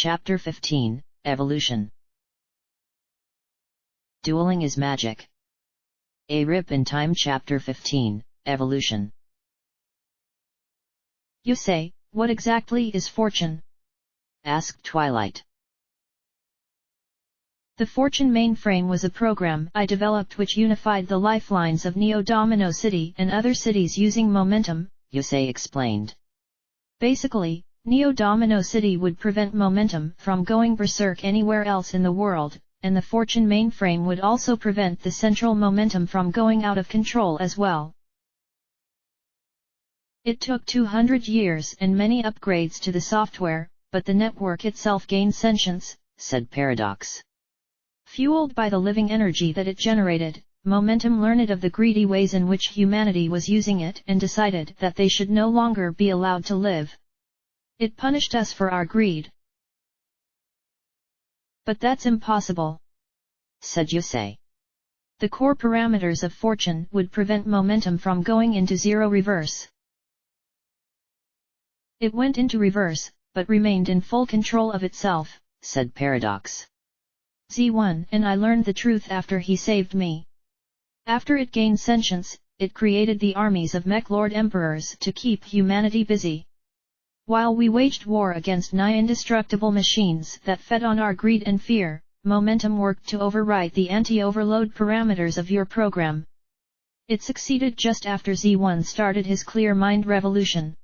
Chapter 15, Evolution. Dueling is magic. A Rip in Time. Chapter 15, Evolution. You say, what exactly is fortune? Asked Twilight. The Fortune mainframe was a program I developed which unified the lifelines of Neo Domino City and other cities using momentum, Yusei explained. Basically, Neo Domino City would prevent momentum from going berserk anywhere else in the world, and the Fortune mainframe would also prevent the central momentum from going out of control as well. It took 200 years and many upgrades to the software, but the network itself gained sentience, said Paradox. Fueled by the living energy that it generated, momentum learned of the greedy ways in which humanity was using it and decided that they should no longer be allowed to live. It punished us for our greed. But that's impossible, said Yusei. The core parameters of fortune would prevent momentum from going into zero reverse. It went into reverse, but remained in full control of itself, said Paradox. Z1 and I learned the truth after he saved me. After it gained sentience, it created the armies of mech lord emperors to keep humanity busy. While we waged war against nigh indestructible machines that fed on our greed and fear, momentum worked to overwrite the anti-overload parameters of your program. It succeeded just after Z1 started his clear mind revolution.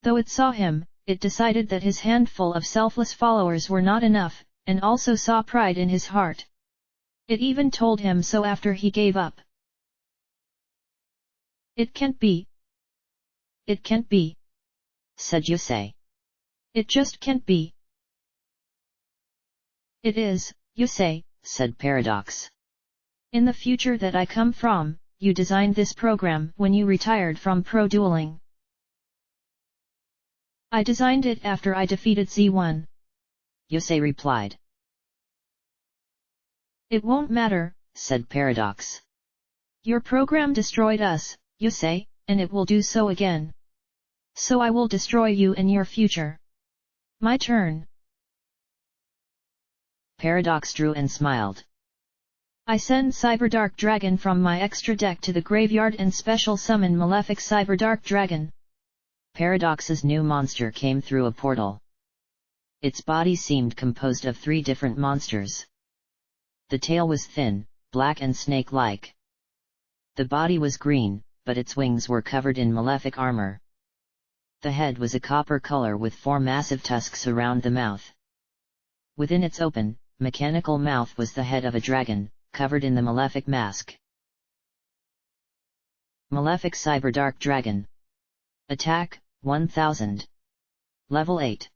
Though it saw him, it decided that his handful of selfless followers were not enough, and also saw pride in his heart. It even told him so after he gave up. It can't be. It can't be, said Yusei. It just can't be. It is, Yusei, said Paradox. In the future that I come from, you designed this program when you retired from pro dueling. I designed it after I defeated Z1. Yusei replied. It won't matter, said Paradox. Your program destroyed us, Yusei, and it will do so again. So I will destroy you in your future. My turn. Paradox drew and smiled. I send Cyberdark Dragon from my extra deck to the graveyard and special summon Malefic Cyberdark Dragon. Paradox's new monster came through a portal. Its body seemed composed of 3 different monsters. The tail was thin, black and snake-like. The body was green, but its wings were covered in malefic armor. The head was a copper color with 4 massive tusks around the mouth. Within its open, mechanical mouth was the head of a dragon, covered in the malefic mask. Malefic Cyberdark Dragon. Attack, 1000. Level 8.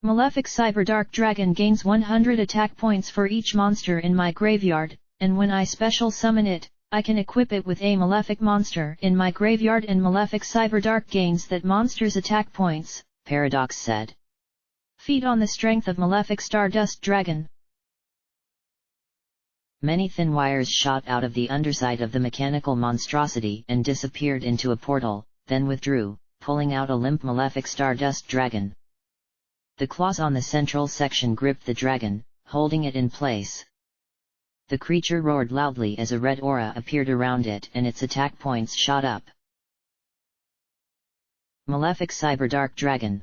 Malefic Cyberdark Dragon gains 100 attack points for each monster in my graveyard, and when I special summon it, I can equip it with a Malefic monster in my graveyard and Malefic Cyberdark gains that monster's attack points, Paradox said. Feed on the strength of Malefic Stardust Dragon. Many thin wires shot out of the underside of the mechanical monstrosity and disappeared into a portal, then withdrew, pulling out a limp Malefic Stardust Dragon. The claws on the central section gripped the dragon, holding it in place. The creature roared loudly as a red aura appeared around it and its attack points shot up. Malefic Cyberdark Dragon.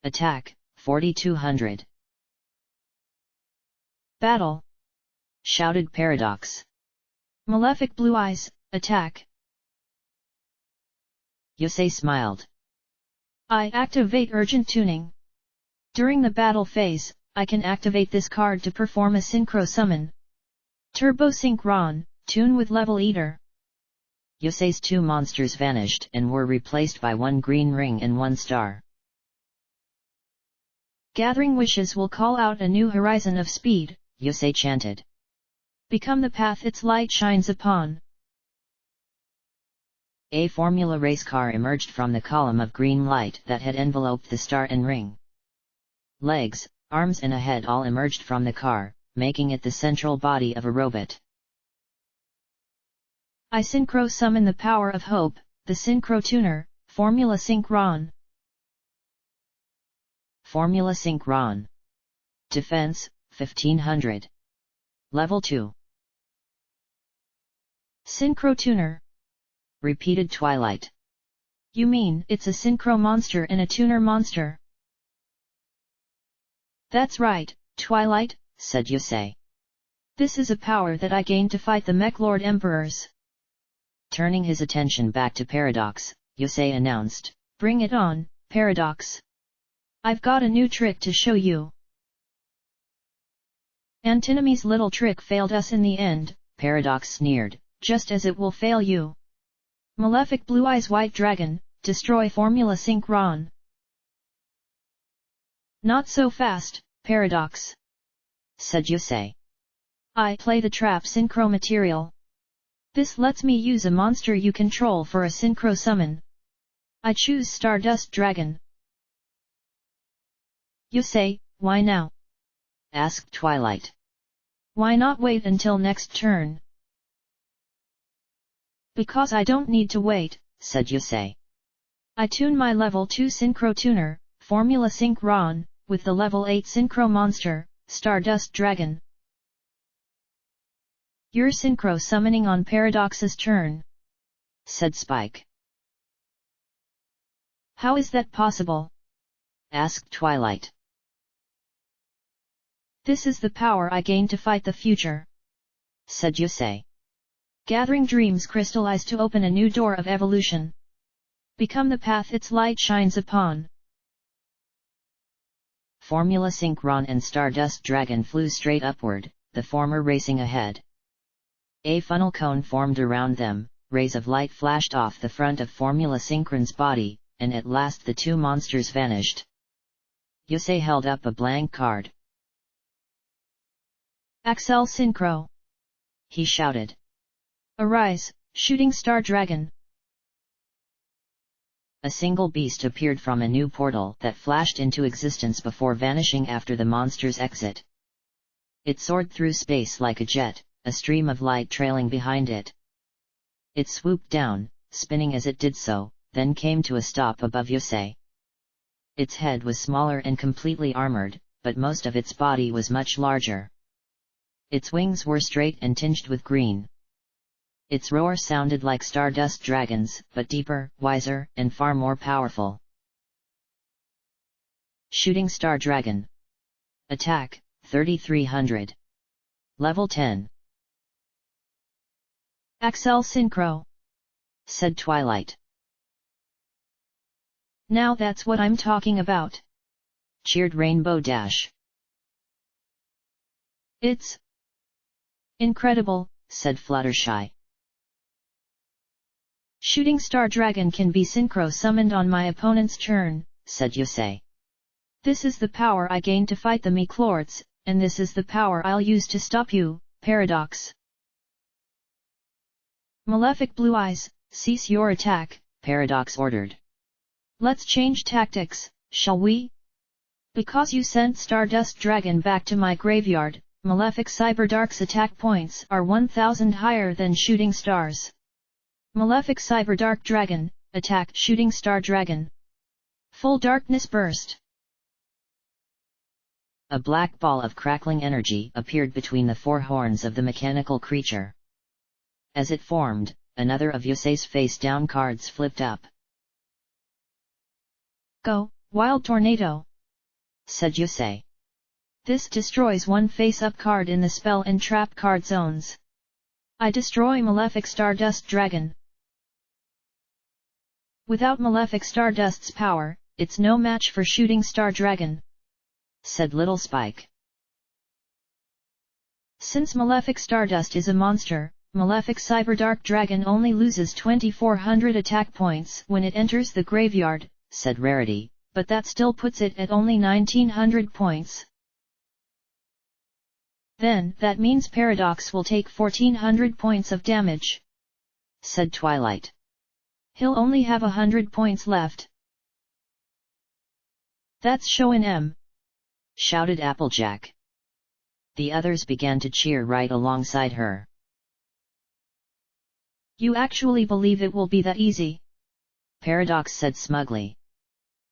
Attack, 4200. Battle! Shouted Paradox. Malefic Blue Eyes, attack! Yusei smiled. I activate Urgent Tuning. During the battle phase, I can activate this card to perform a Synchro Summon. Turbo Synchron, tune with Level Eater. Yusei's 2 monsters vanished and were replaced by 1 green ring and 1 star. Gathering Wishes will call out a new horizon of speed, Yusei chanted. Become the path its light shines upon. A Formula race car emerged from the column of green light that had enveloped the star and ring. Legs, arms and a head all emerged from the car, making it the central body of a robot. I Synchro Summon the power of hope, the Synchro Tuner, Formula Synchron. Formula Synchron. Defense, 1500. Level 2. Synchro Tuner. Repeated Twilight. You mean it's a synchro monster and a tuner monster? That's right, Twilight, said Yusei. This is a power that I gained to fight the Mech Lord Emperors. Turning his attention back to Paradox, Yusei announced, Bring it on, Paradox. I've got a new trick to show you. Antinomy's little trick failed us in the end, Paradox sneered, just as it will fail you. Malefic Blue Eyes White Dragon, destroy Formula Synchron. Not so fast, Paradox, said Yusei. I play the trap synchro material. This lets me use a monster you control for a synchro summon. I choose Stardust Dragon. Yusei, why now? Asked Twilight. Why not wait until next turn? Because I don't need to wait, said Yusei. I tune my level 2 Synchro Tuner, Formula Synchron, with the level 8 Synchro Monster, Stardust Dragon. You're synchro summoning on Paradox's turn, said Spike. How is that possible? Asked Twilight. This is the power I gained to fight the future, said Yusei. Gathering dreams crystallize to open a new door of evolution. Become the path its light shines upon. Formula Synchron and Stardust Dragon flew straight upward, the former racing ahead. A funnel cone formed around them, rays of light flashed off the front of Formula Synchron's body, and at last the two monsters vanished. Yusei held up a blank card. Axel Synchro, he shouted. Arise, Shooting Star Dragon. A single beast appeared from a new portal that flashed into existence before vanishing after the monster's exit. It soared through space like a jet, a stream of light trailing behind it. It swooped down, spinning as it did so, then came to a stop above Yusei. Its head was smaller and completely armored, but most of its body was much larger. Its wings were straight and tinged with green. Its roar sounded like Stardust Dragon's, but deeper, wiser, and far more powerful. Shooting Star Dragon. Attack, 3300. Level 10. Axel Synchro, said Twilight. Now that's what I'm talking about, cheered Rainbow Dash. It's incredible, said Fluttershy. Shooting Star Dragon can be synchro summoned on my opponent's turn, said Yusei. This is the power I gained to fight the Mech Lords, and this is the power I'll use to stop you, Paradox. Malefic Blue Eyes, cease your attack, Paradox ordered. Let's change tactics, shall we? Because you sent Stardust Dragon back to my graveyard, Malefic Cyberdark's attack points are 1000 higher than Shooting Star's. Malefic Cyberdark Dragon, attack Shooting Star Dragon. Full Darkness Burst. A black ball of crackling energy appeared between the four horns of the mechanical creature. As it formed, another of Yusei's face-down cards flipped up. Go, Wild Tornado, said Yusei. This destroys one face-up card in the spell and trap card zones. I destroy Malefic Stardust Dragon. Without Malefic Stardust's power, it's no match for Shooting Star Dragon, said Little Spike. Since Malefic Stardust is a monster, Malefic Cyberdark Dragon only loses 2400 attack points when it enters the graveyard, said Rarity, but that still puts it at only 1900 points. Then that means Paradox will take 1400 points of damage, said Twilight. He'll only have 100 points left. That's Shonen, shouted Applejack. The others began to cheer right alongside her. You actually believe it will be that easy? Paradox said smugly.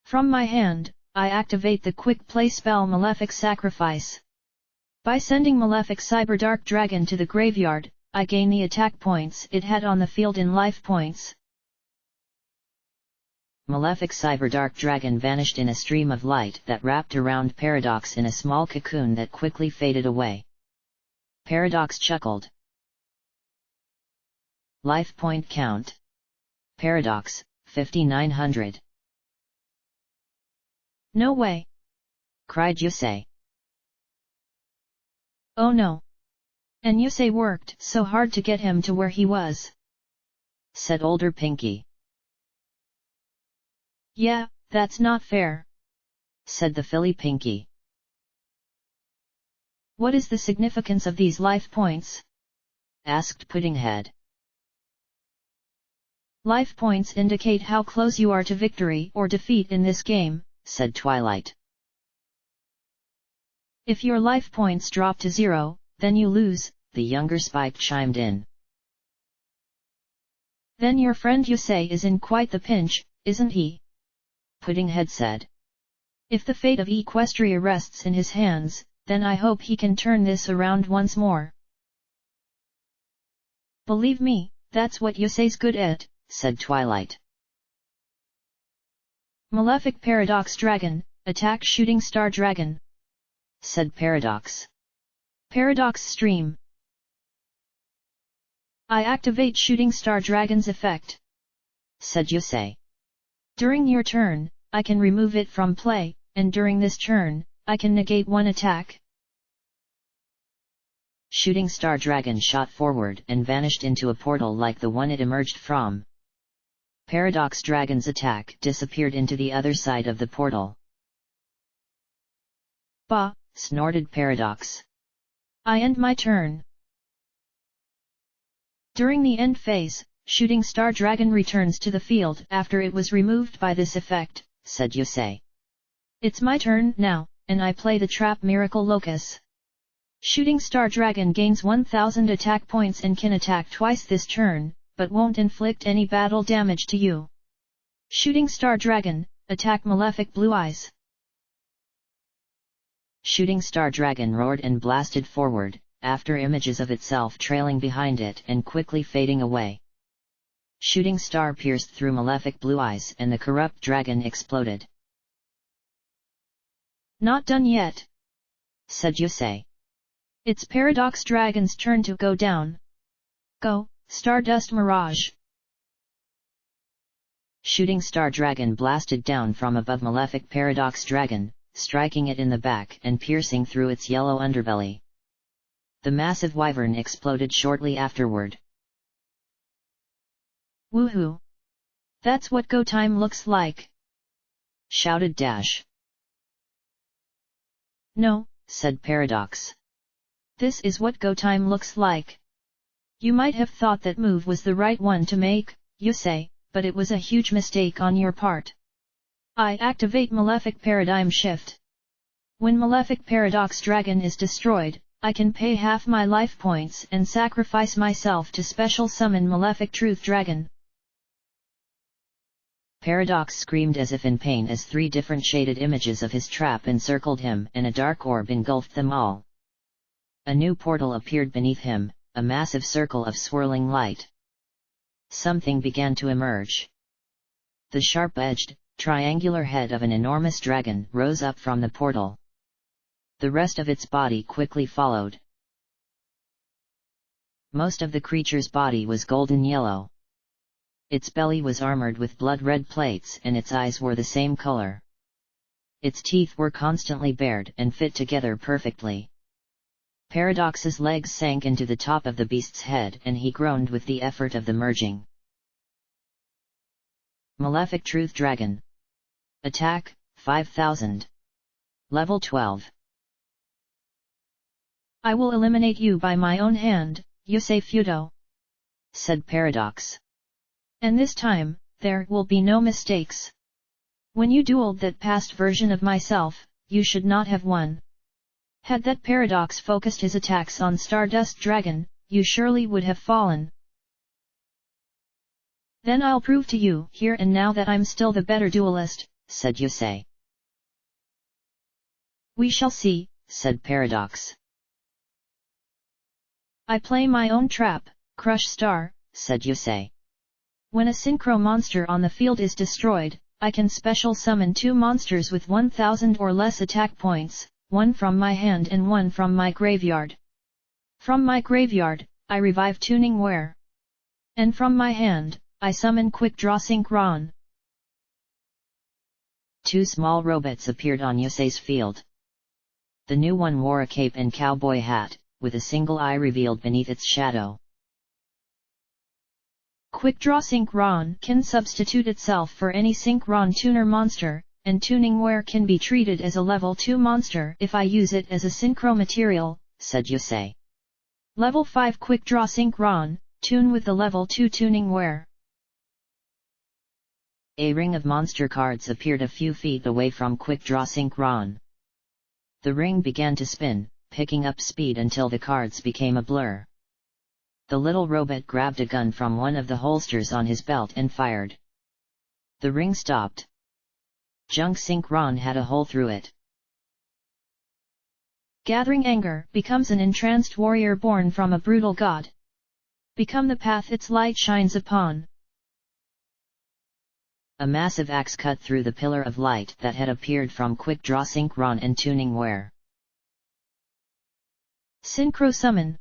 From my hand, I activate the quick play spell Malefic Sacrifice. By sending Malefic Cyber Dark Dragon to the graveyard, I gain the attack points it had on the field in life points. Malefic Cyber Dark Dragon vanished in a stream of light that wrapped around Paradox in a small cocoon that quickly faded away. Paradox chuckled. Life point count. Paradox, 5,900. No way! Cried Yusei. Oh no! And Yusei worked so hard to get him to where he was, said older Pinky. Yeah, that's not fair, said the filly Pinky. What is the significance of these life points? Asked Puddinghead. Life points indicate how close you are to victory or defeat in this game, said Twilight. If your life points drop to 0, then you lose, the younger Spike chimed in. Then your friend Yusei is in quite the pinch, isn't he? Puddinghead said. If the fate of Equestria rests in his hands, then I hope he can turn this around once more. Believe me, that's what Yusei's good at, said Twilight. Malefic Paradox Dragon, attack Shooting Star Dragon, said Paradox. Paradox Stream. I activate Shooting Star Dragon's effect, said Yusei. During your turn, I can remove it from play, and during this turn, I can negate one attack. Shooting Star Dragon shot forward and vanished into a portal like the one it emerged from. Paradox Dragon's attack disappeared into the other side of the portal. Bah! Snorted Paradox. I end my turn. During the end phase, Shooting Star Dragon returns to the field after it was removed by this effect, said Yusei. It's my turn now, and I play the trap Miracle Locus. Shooting Star Dragon gains 1000 attack points and can attack twice this turn, but won't inflict any battle damage to you. Shooting Star Dragon, attack Malefic Blue Eyes. Shooting Star Dragon roared and blasted forward, after images of itself trailing behind it and quickly fading away. Shooting Star pierced through Malefic Blue Eyes and the corrupt dragon exploded. Not done yet, said Yusei. It's Paradox Dragon's turn to go down. Go, Stardust Mirage! Shooting Star Dragon blasted down from above Malefic Paradox Dragon, striking it in the back and piercing through its yellow underbelly. The massive wyvern exploded shortly afterward. Woohoo! That's what go time looks like! Shouted Dash. No, said Paradox. This is what go time looks like. You might have thought that move was the right one to make, Yusei, but it was a huge mistake on your part. I activate Malefic Paradigm Shift. When Malefic Paradox Dragon is destroyed, I can pay half my life points and sacrifice myself to special summon Malefic Truth Dragon. Paradox screamed as if in pain as 3 different shaded images of his trap encircled him and a dark orb engulfed them all. A new portal appeared beneath him, a massive circle of swirling light. Something began to emerge. The sharp-edged, triangular head of an enormous dragon rose up from the portal. The rest of its body quickly followed. Most of the creature's body was golden yellow. Its belly was armored with blood-red plates and its eyes were the same color. Its teeth were constantly bared and fit together perfectly. Paradox's legs sank into the top of the beast's head and he groaned with the effort of the merging. Malefic Truth Dragon. Attack, 5000. Level 12. I will eliminate you by my own hand, Yusei Fudo, said Paradox. And this time, there will be no mistakes. When you dueled that past version of myself, you should not have won. Had that Paradox focused his attacks on Stardust Dragon, you surely would have fallen. Then I'll prove to you here and now that I'm still the better duelist, said Yusei. We shall see, said Paradox. I play my own trap, Crush Star, said Yusei. When a synchro monster on the field is destroyed, I can special summon 2 monsters with 1000 or less attack points, one from my hand and one from my graveyard. From my graveyard, I revive Tuning Ware. And from my hand, I summon Quick Draw Synchron. 2 small robots appeared on Yusei's field. The new one wore a cape and cowboy hat, with a single eye revealed beneath its shadow. Quick Draw Synchron can substitute itself for any Synchron tuner monster, and Tuning Ware can be treated as a level 2 monster if I use it as a synchro material, said Yusei. Level 5 Quick Draw Synchron, tune with the level 2 Tuning Ware. A ring of monster cards appeared a few feet away from Quick Draw Synchron. The ring began to spin, picking up speed until the cards became a blur. The little robot grabbed a gun from one of the holsters on his belt and fired. The ring stopped. Junk Synchron had a hole through it. Gathering anger becomes an entranced warrior born from a brutal god. Become the path its light shines upon. A massive axe cut through the pillar of light that had appeared from Quick Draw Synchron and Tuning Ware. Synchro summon!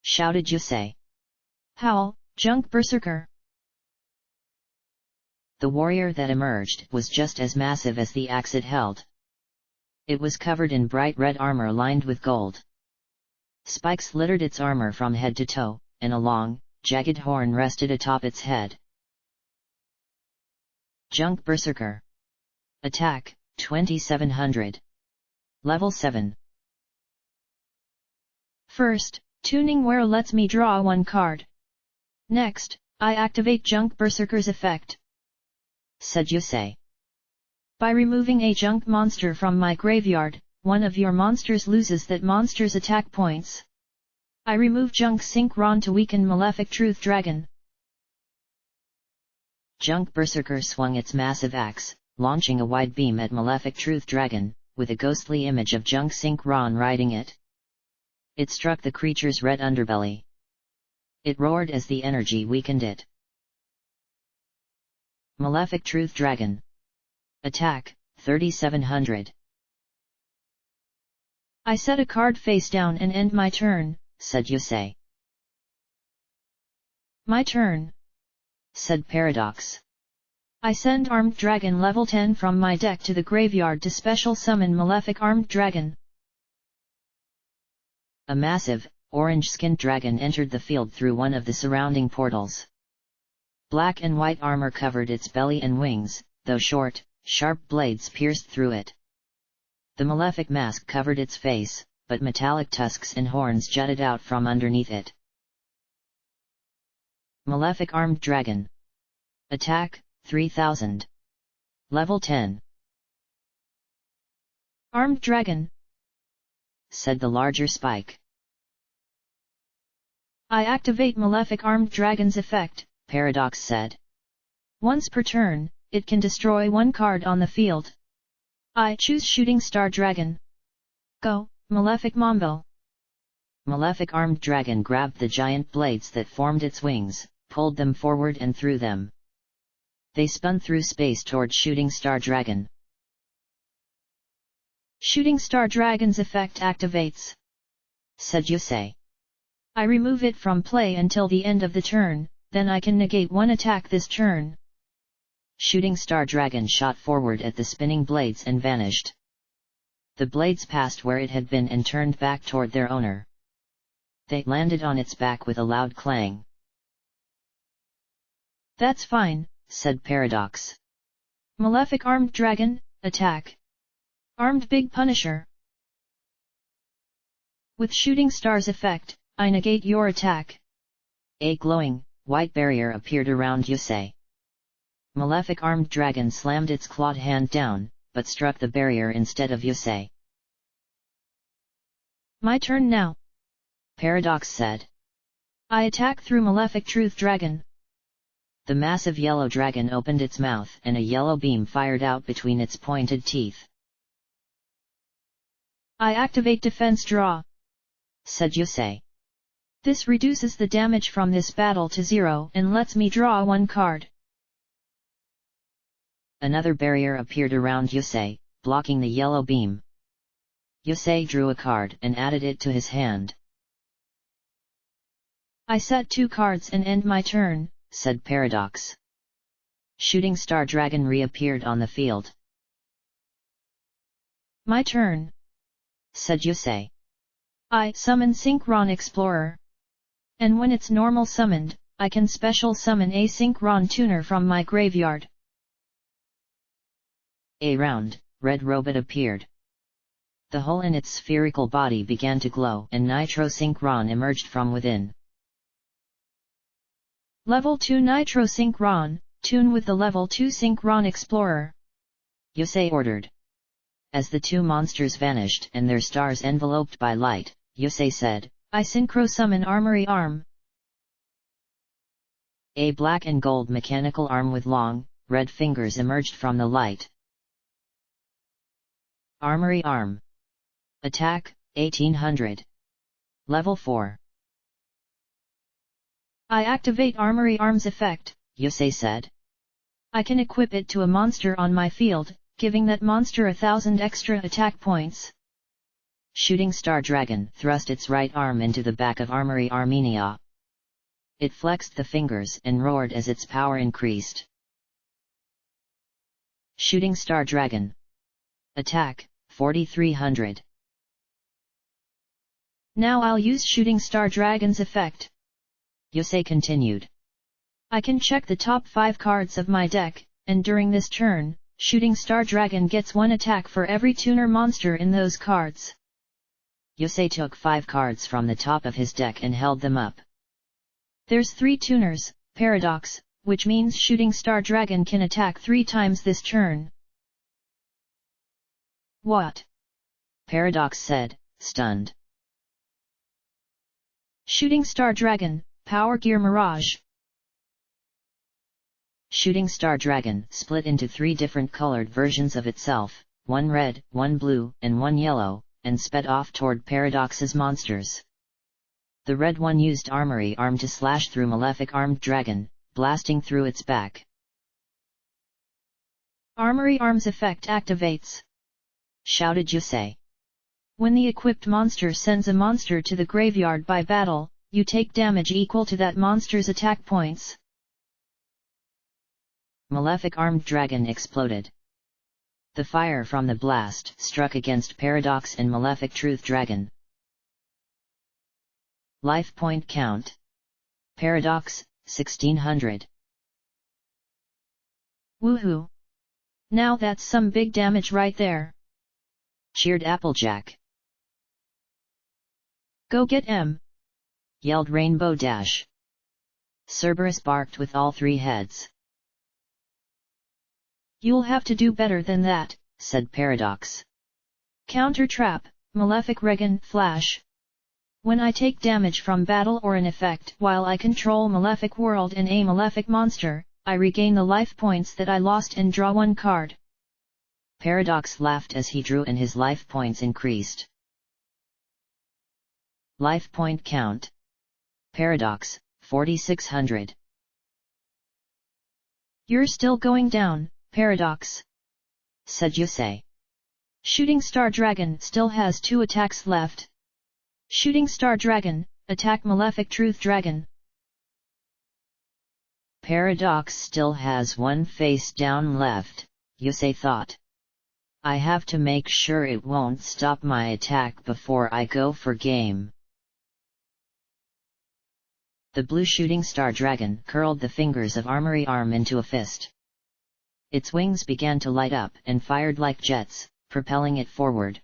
shouted Yusei. Howl, Junk Berserker! The warrior that emerged was just as massive as the axe it held. It was covered in bright red armor lined with gold. Spikes littered its armor from head to toe, and a long, jagged horn rested atop its head. Junk Berserker. Attack, 2700. Level 7. First, Tuning Ware lets me draw 1 card. Next, I activate Junk Berserker's effect, said Yusei. By removing a junk monster from my graveyard, one of your monsters loses that monster's attack points. I remove Junk Synchron to weaken Malefic Truth Dragon. Junk Berserker swung its massive axe, launching a wide beam at Malefic Truth Dragon, with a ghostly image of Junk Synchron riding it. It struck the creature's red underbelly. It roared as the energy weakened it. Malefic Truth Dragon. Attack, 3700. I set a card face down and end my turn, said Yusei. My turn, said Paradox. I send Armed Dragon level 10 from my deck to the graveyard to special summon Malefic Armed Dragon. A massive, orange-skinned dragon entered the field through one of the surrounding portals. Black and white armor covered its belly and wings, though short, sharp blades pierced through it. The malefic mask covered its face, but metallic tusks and horns jutted out from underneath it. Malefic Armed Dragon. Attack, 3000. Level 10. Armed Dragon, said the larger Spike. I activate Malefic Armed Dragon's effect, Paradox said. Once per turn, it can destroy 1 card on the field. I choose Shooting Star Dragon. Go, Malefic Mombo. Malefic Armed Dragon grabbed the giant blades that formed its wings, pulled them forward and threw them. They spun through space toward Shooting Star Dragon. Shooting Star Dragon's effect activates, said Yusei. I remove it from play until the end of the turn, then I can negate 1 attack this turn. Shooting Star Dragon shot forward at the spinning blades and vanished. The blades passed where it had been and turned back toward their owner. They landed on its back with a loud clang. That's fine, said Paradox. Malefic Armed Dragon, attack. Armed Big Punisher. With Shooting Star's effect, I negate your attack. A glowing, white barrier appeared around Yusei. Malefic Armed Dragon slammed its clawed hand down, but struck the barrier instead of Yusei. My turn now, Paradox said. I attack through Malefic Truth Dragon. The massive yellow dragon opened its mouth and a yellow beam fired out between its pointed teeth. I activate defense draw, said Yusei. This reduces the damage from this battle to 0 and lets me draw one card. Another barrier appeared around Yusei, blocking the yellow beam. Yusei drew a card and added it to his hand. I set 2 cards and end my turn, said Paradox. Shooting Star Dragon reappeared on the field. My turn, said Yusei. I summon Synchron Explorer. And when it's normal summoned, I can special summon a Synchron Tuner from my graveyard. A round, red robot appeared. The hole in its spherical body began to glow and Nitro Synchron emerged from within. Level 2 Nitro Synchron, tune with the Level 2 Synchron Explorer, Yusei ordered. As the 2 monsters vanished and their stars enveloped by light, Yusei said, I synchro summon Armory Arm. A black and gold mechanical arm with long, red fingers emerged from the light. Armory Arm. Attack, 1800. Level 4. I activate Armory Arm's effect, Yusei said. I can equip it to a monster on my field, giving that monster 1000 extra attack points. Shooting Star Dragon thrust its right arm into the back of Armory Armenia. It flexed the fingers and roared as its power increased. Shooting Star Dragon. Attack, 4300. Now I'll use Shooting Star Dragon's effect. Yusei continued. I can check the top 5 cards of my deck, and during this turn, Shooting Star Dragon gets 1 attack for every tuner monster in those cards. Yusei took 5 cards from the top of his deck and held them up. There's 3 tuners, Paradox, which means Shooting Star Dragon can attack 3 times this turn. What? Paradox said, stunned. Shooting Star Dragon, Power Gear Mirage. Shooting Star Dragon split into 3 different colored versions of itself, 1 red, 1 blue, and 1 yellow, and sped off toward Paradox's monsters. The red one used Armory Arm to slash through Malefic Armed Dragon, blasting through its back. Armory Arm's effect activates, shouted Yusei. When the equipped monster sends a monster to the graveyard by battle, you take damage equal to that monster's attack points. Malefic Armed Dragon exploded. The fire from the blast struck against Paradox and Malefic Truth Dragon. Life point count. Paradox, 1600. Woohoo! Now that's some big damage right there, cheered Applejack. Go get M! Yelled Rainbow Dash. Cerberus barked with all 3 heads. You'll have to do better than that, said Paradox. Counter Trap, Malefic Regan Flash. When I take damage from battle or an effect while I control Malefic World and a Malefic monster, I regain the life points that I lost and draw 1 card. Paradox laughed as he drew and his life points increased. Life point count. Paradox, 4600. You're still going down, Paradox, said Yusei. Shooting Star Dragon still has 2 attacks left. Shooting Star Dragon, attack Malefic Truth Dragon. Paradox still has 1 face down left, Yusei thought. I have to make sure it won't stop my attack before I go for game. The blue Shooting Star Dragon curled the fingers of Armory Arm into a fist. Its wings began to light up and fired like jets, propelling it forward.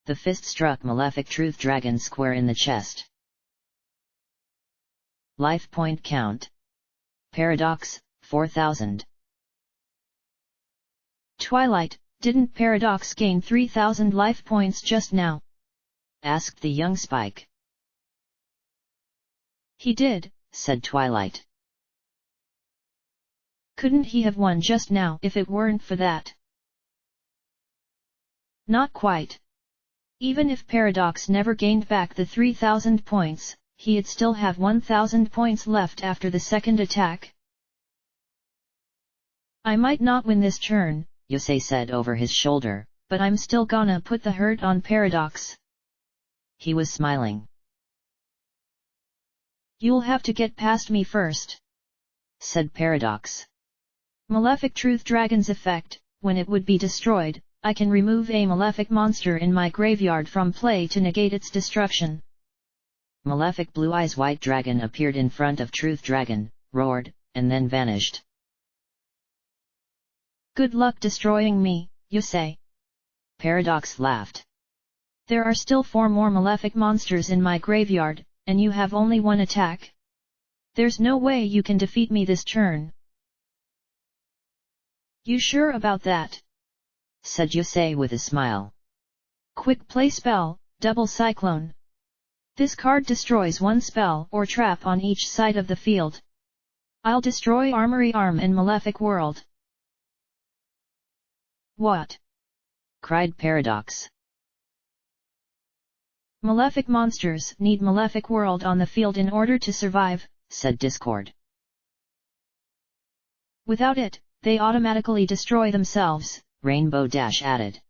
The fist struck Malefic Truth Dragon square in the chest. Life point count. Paradox, 4000. Twilight, didn't Paradox gain 3000 life points just now? Asked the young Spike. He did, said Twilight. Couldn't he have won just now if it weren't for that? Not quite. Even if Paradox never gained back the 3000 points, he'd still have 1000 points left after the second attack. I might not win this turn, Yosei said over his shoulder, but I'm still gonna put the hurt on Paradox. He was smiling. You'll have to get past me first, said Paradox. Malefic Truth Dragon's effect, when it would be destroyed, I can remove a malefic monster in my graveyard from play to negate its destruction. Malefic Blue Eyes White Dragon appeared in front of Truth Dragon, roared, and then vanished. Good luck destroying me, Yosei. Paradox laughed. There are still 4 more malefic monsters in my graveyard, and you have only 1 attack. There's no way you can defeat me this turn. You sure about that? Said Yosei with a smile. Quick play spell, Double Cyclone. This card destroys 1 spell or trap on each side of the field. I'll destroy Armory Arm and Malefic World. What? Cried Paradox. Malefic monsters need Malefic World on the field in order to survive, said Discord. Without it, they automatically destroy themselves, Rainbow Dash added.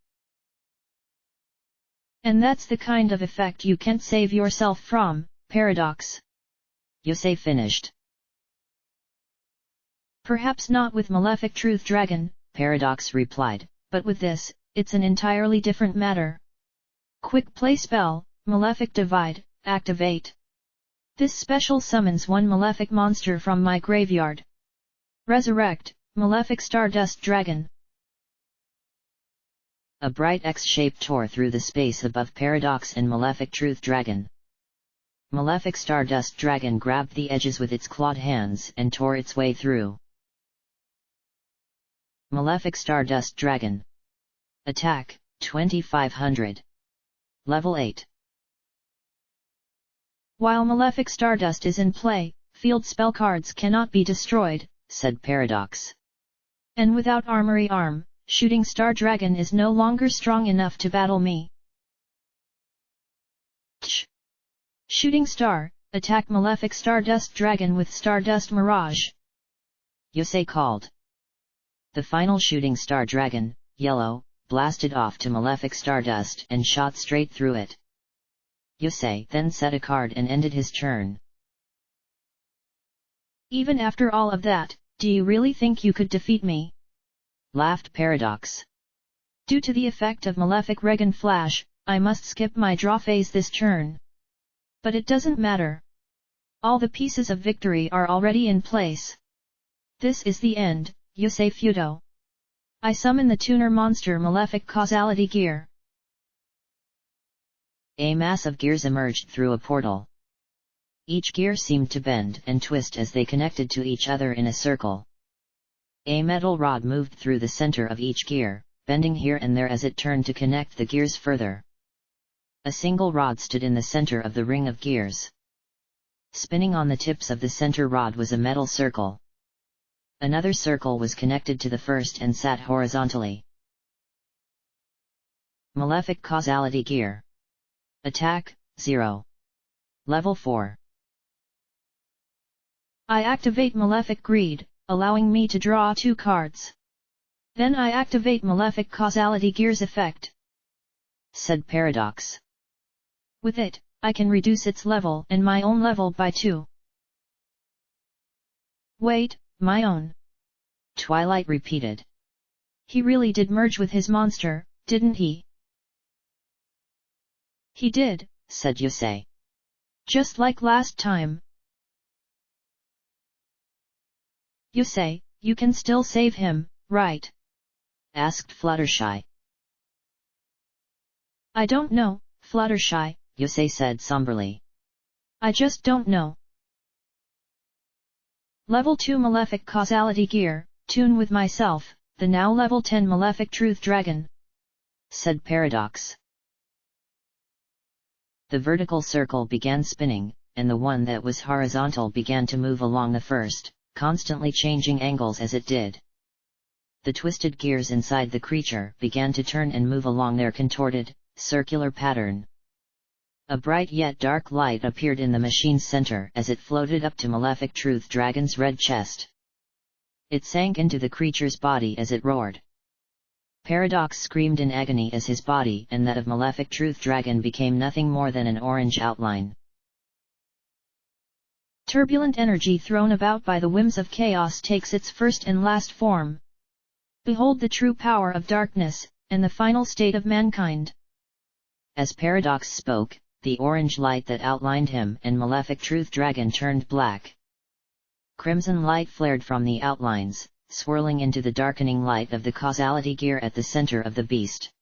And that's the kind of effect you can't save yourself from, Paradox. Yosei finished. Perhaps not with Malefic Truth Dragon, Paradox replied, but with this, it's an entirely different matter. Quick play spell, Malefic Divide, activate. This special summons 1 malefic monster from my graveyard. Resurrect, Malefic Stardust Dragon. A bright X shape tore through the space above Paradox and Malefic Truth Dragon. Malefic Stardust Dragon grabbed the edges with its clawed hands and tore its way through. Malefic Stardust Dragon. Attack, 2500. Level 8. While Malefic Stardust is in play, field spell cards cannot be destroyed, said Paradox. And without Armory Arm, Shooting Star Dragon is no longer strong enough to battle me. Shooting Star, attack Malefic Stardust Dragon with Stardust Mirage. Yosei called. The final Shooting Star Dragon, yellow, blasted off to Malefic Stardust and shot straight through it. Yosei then set a card and ended his turn. Even after all of that, do you really think you could defeat me? Laughed Paradox. Due to the effect of Malefic Regan Flash, I must skip my draw phase this turn. But it doesn't matter. All the pieces of victory are already in place. This is the end, Yosei Fudo. I summon the tuner monster Malefic Causality Gear. A mass of gears emerged through a portal. Each gear seemed to bend and twist as they connected to each other in a circle. A metal rod moved through the center of each gear, bending here and there as it turned to connect the gears further. A single rod stood in the center of the ring of gears. Spinning on the tips of the center rod was a metal circle. Another circle was connected to the first and sat horizontally. Malefic Causality Gear. Attack, 0. Level 4. I activate Malefic Greed, allowing me to draw 2 cards. Then I activate Malefic Causality Gear's effect, said Paradox. With it, I can reduce its level and my own level by 2. Wait, my own. Twilight repeated. He really did merge with his monster, didn't he? He did, said Yosei. Just like last time. Yosei, you can still save him, right? Asked Fluttershy. I don't know, Fluttershy, Yosei said somberly. I just don't know. Level 2 Malefic Causality Gear, tune with myself, the now level 10 Malefic Truth Dragon, said Paradox. The vertical circle began spinning, and the one that was horizontal began to move along the first, constantly changing angles as it did. The twisted gears inside the creature began to turn and move along their contorted, circular pattern. A bright yet dark light appeared in the machine's center as it floated up to Malefic Truth Dragon's red chest. It sank into the creature's body as it roared. Paradox screamed in agony as his body and that of Malefic Truth Dragon became nothing more than an orange outline. Turbulent energy thrown about by the whims of chaos takes its first and last form. Behold the true power of darkness, and the final state of mankind. As Paradox spoke, the orange light that outlined him and Malefic Truth Dragon turned black. Crimson light flared from the outlines, swirling into the darkening light of the causality gear at the center of the beast.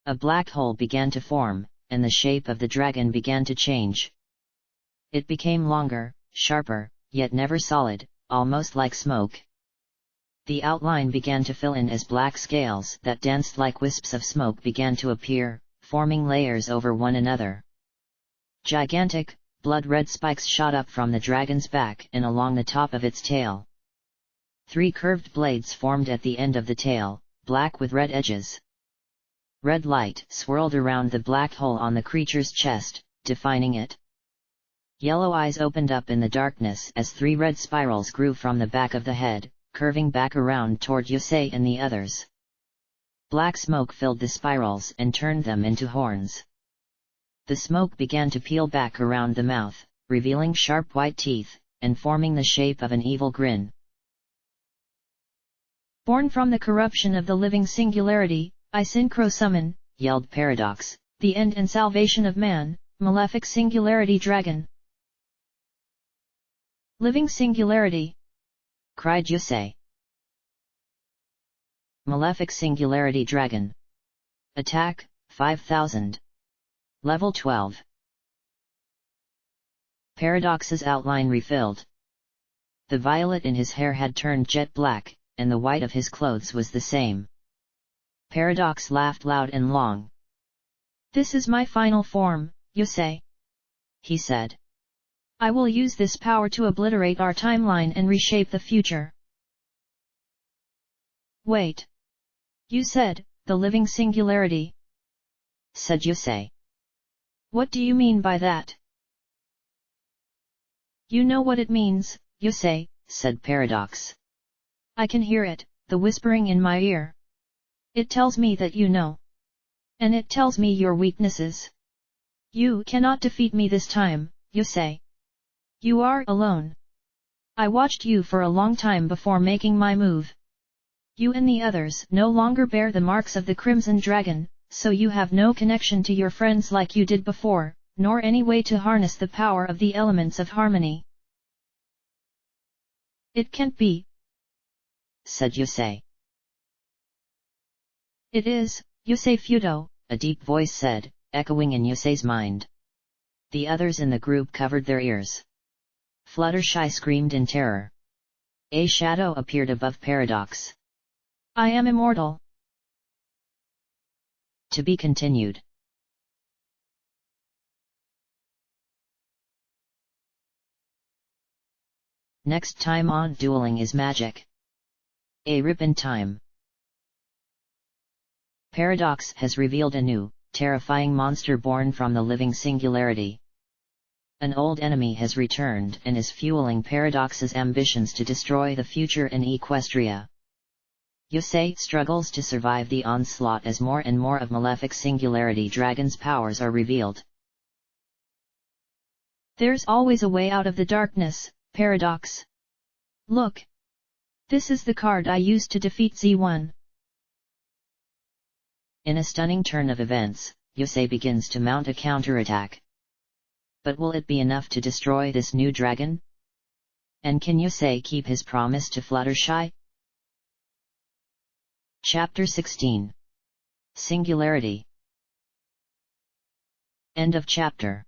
A black hole began to form, and the shape of the dragon began to change. It became longer, sharper, yet never solid, almost like smoke. The outline began to fill in as black scales that danced like wisps of smoke began to appear, forming layers over one another. Gigantic, blood-red spikes shot up from the dragon's back and along the top of its tail. 3 curved blades formed at the end of the tail, black with red edges. Red light swirled around the black hole on the creature's chest, defining it. Yellow eyes opened up in the darkness as 3 red spirals grew from the back of the head, curving back around toward Yusei and the others. Black smoke filled the spirals and turned them into horns. The smoke began to peel back around the mouth, revealing sharp white teeth, and forming the shape of an evil grin. Born from the corruption of the living singularity, I synchro summon, yelled Paradox, the end and salvation of man, Malefic Singularity Dragon. Living Singularity! cried Yusei. Malefic Singularity Dragon. Attack, 5000. Level 12. Paradox's outline refilled. The violet in his hair had turned jet black, and the white of his clothes was the same. Paradox laughed loud and long. This is my final form, Yusei, he said. I will use this power to obliterate our timeline and reshape the future. Wait. You said, the living singularity, said Yusei. What do you mean by that? You know what it means, Yusei, said Paradox. I can hear it, the whispering in my ear. It tells me that you know. And it tells me your weaknesses. You cannot defeat me this time, Yusei. You are alone. I watched you for a long time before making my move. You and the others no longer bear the marks of the Crimson Dragon, so you have no connection to your friends like you did before, nor any way to harness the power of the elements of harmony. It can't be, said Yusei. It is, Yusei Fudo, a deep voice said, echoing in Yusei's mind. The others in the group covered their ears. Fluttershy screamed in terror. A shadow appeared above Paradox. I am immortal. To be continued. Next time on Dueling is Magic. A rip in time. Paradox has revealed a new, terrifying monster born from the living singularity. An old enemy has returned and is fueling Paradox's ambitions to destroy the future in Equestria. Yusei struggles to survive the onslaught as more and more of Malefic Singularity Dragon's powers are revealed. There's always a way out of the darkness, Paradox. Look. This is the card I used to defeat Z1. In a stunning turn of events, Yusei begins to mount a counterattack. But will it be enough to destroy this new dragon? And can Yusei keep his promise to Fluttershy? Chapter 16. Singularity. End of chapter.